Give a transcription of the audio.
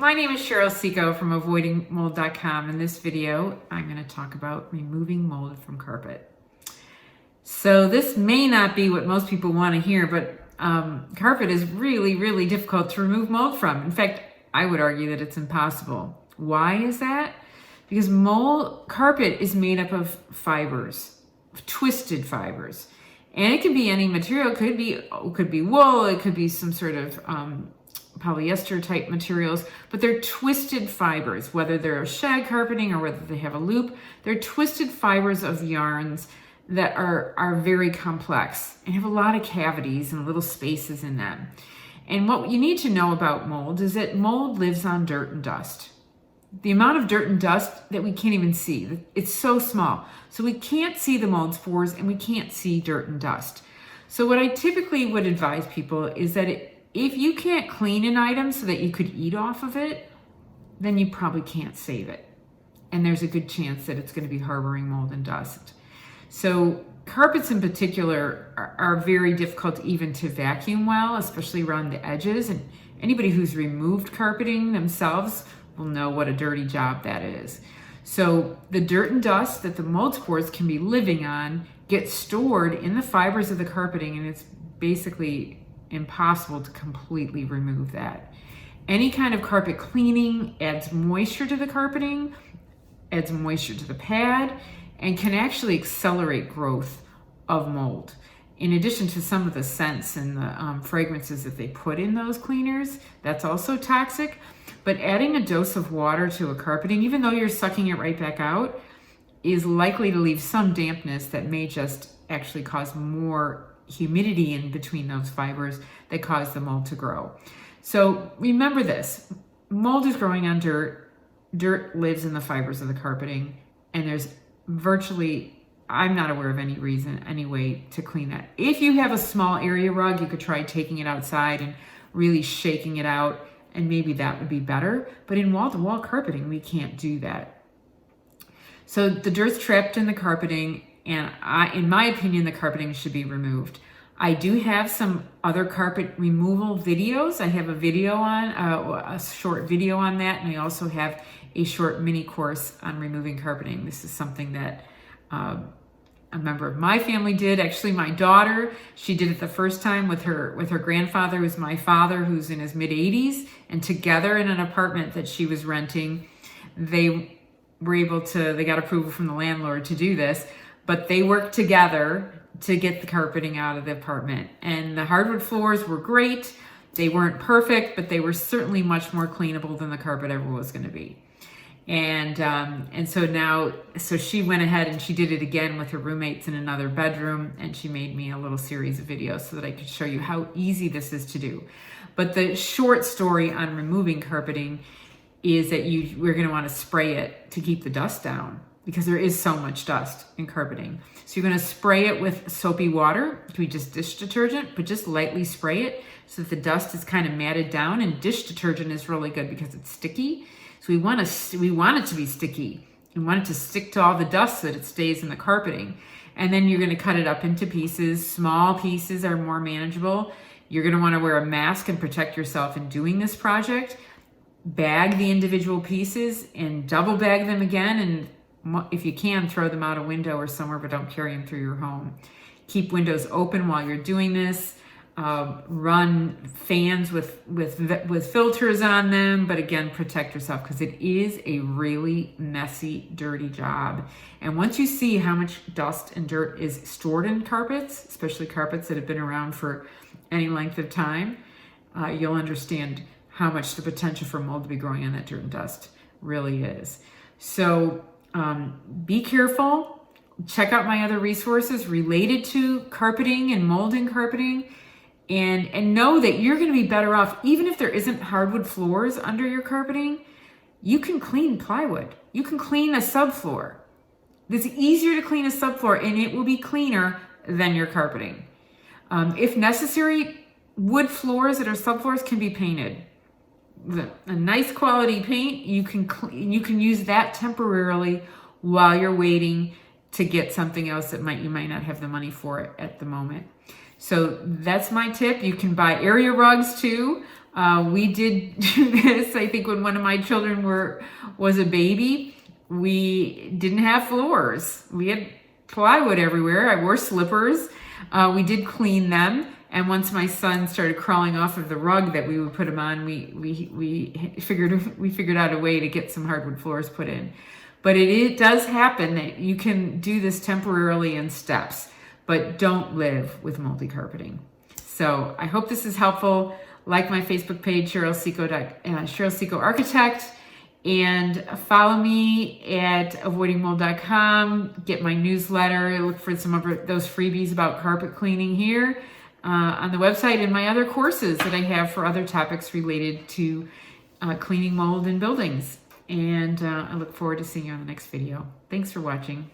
My name is Cheryl Ciecko from avoidingmold.com. In this video, I'm going to talk about removing mold from carpet. So this may not be what most people want to hear, but carpet is really, really difficult to remove mold from. In fact, I would argue that it's impossible. Why is that? Because carpet is made up of fibers, twisted fibers. And it can be any material. It could be wool, it could be some sort of polyester type materials, but they're twisted fibers, whether they're shag carpeting or whether they have a loop. They're twisted fibers of yarns that are very complex and have a lot of cavities and little spaces in them. And what you need to know about mold is that mold lives on dirt and dust. The amount of dirt and dust that we can't even see, it's so small. So we can't see the mold spores and we can't see dirt and dust. So what I typically would advise people is that if you can't clean an item so that you could eat off of it, then you probably can't save it. And there's a good chance that it's going to be harboring mold and dust. So carpets in particular are very difficult even to vacuum well, especially around the edges. And anybody who's removed carpeting themselves will know what a dirty job that is. So the dirt and dust that the mold spores can be living on get stored in the fibers of the carpeting, and it's basically impossible to completely remove that. Any kind of carpet cleaning adds moisture to the carpeting, adds moisture to the pad, and can actually accelerate growth of mold. In addition to some of the scents and the fragrances that they put in those cleaners, that's also toxic. But adding a dose of water to a carpeting, even though you're sucking it right back out, is likely to leave some dampness that may just actually cause more humidity in between those fibers that cause the mold to grow. So remember this, mold is growing on dirt. Dirt lives in the fibers of the carpeting, and there's I'm not aware of any way to clean that. If you have a small area rug, you could try taking it outside and really shaking it out, and maybe that would be better. But in wall-to-wall carpeting, we can't do that. So the dirt's trapped in the carpeting, and in my opinion, the carpeting should be removed. I do have some other carpet removal videos. I have a short video on that, and I also have a short mini course on removing carpeting. This is something that a member of my family did. Actually, my daughter, she did it the first time with her grandfather, who's my father, who's in his mid-80s, and together in an apartment that she was renting, they got approval from the landlord to do this, but they worked together to get the carpeting out of the apartment. And the hardwood floors were great. They weren't perfect, but they were certainly much more cleanable than the carpet ever was going to be. And so she went ahead and she did it again with her roommates in another bedroom, and she made me a little series of videos so that I could show you how easy this is to do. But the short story on removing carpeting is that we're going to want to spray it to keep the dust down, because there is so much dust in carpeting. So you're going to spray it with soapy water. It could be just dish detergent, but just lightly spray it so that the dust is kind of matted down. And dish detergent is really good because it's sticky. So we want it to be sticky. We want it to stick to all the dust so that it stays in the carpeting. And then you're going to cut it up into pieces. Small pieces are more manageable. You're going to want to wear a mask and protect yourself in doing this project. Bag the individual pieces and double bag them again, and if you can, throw them out a window or somewhere, but don't carry them through your home. Keep windows open while you're doing this. Run fans with filters on them, but again, protect yourself, because it is a really messy, dirty job. And once you see how much dust and dirt is stored in carpets, especially carpets that have been around for any length of time, you'll understand how much the potential for mold to be growing on that dirt and dust really is. So be careful. Check out my other resources related to carpeting and molding carpeting, and know that you're going to be better off. Even if there isn't hardwood floors under your carpeting, you can clean plywood. You can clean a subfloor. It's easier to clean a subfloor, and it will be cleaner than your carpeting. If necessary, wood floors that are subfloors can be painted. A nice quality paint, you can use that temporarily while you're waiting to get something else that you might not have the money for it at the moment. So that's my tip. You can buy area rugs too. We did do this, I think, when one of my children was a baby. We didn't have floors. We had plywood everywhere. I wore slippers. We did clean them. And once my son started crawling off of the rug that we would put him on, we figured out a way to get some hardwood floors put in. But it does happen that you can do this temporarily in steps, but don't live with moldy carpeting. So I hope this is helpful. Like my Facebook page, Cheryl Ciecko Architect, and follow me at avoidingmold.com. Get my newsletter. Look for some of those freebies about carpet cleaning here on the website, and my other courses that I have for other topics related to cleaning mold in buildings. And I look forward to seeing you on the next video. Thanks for watching.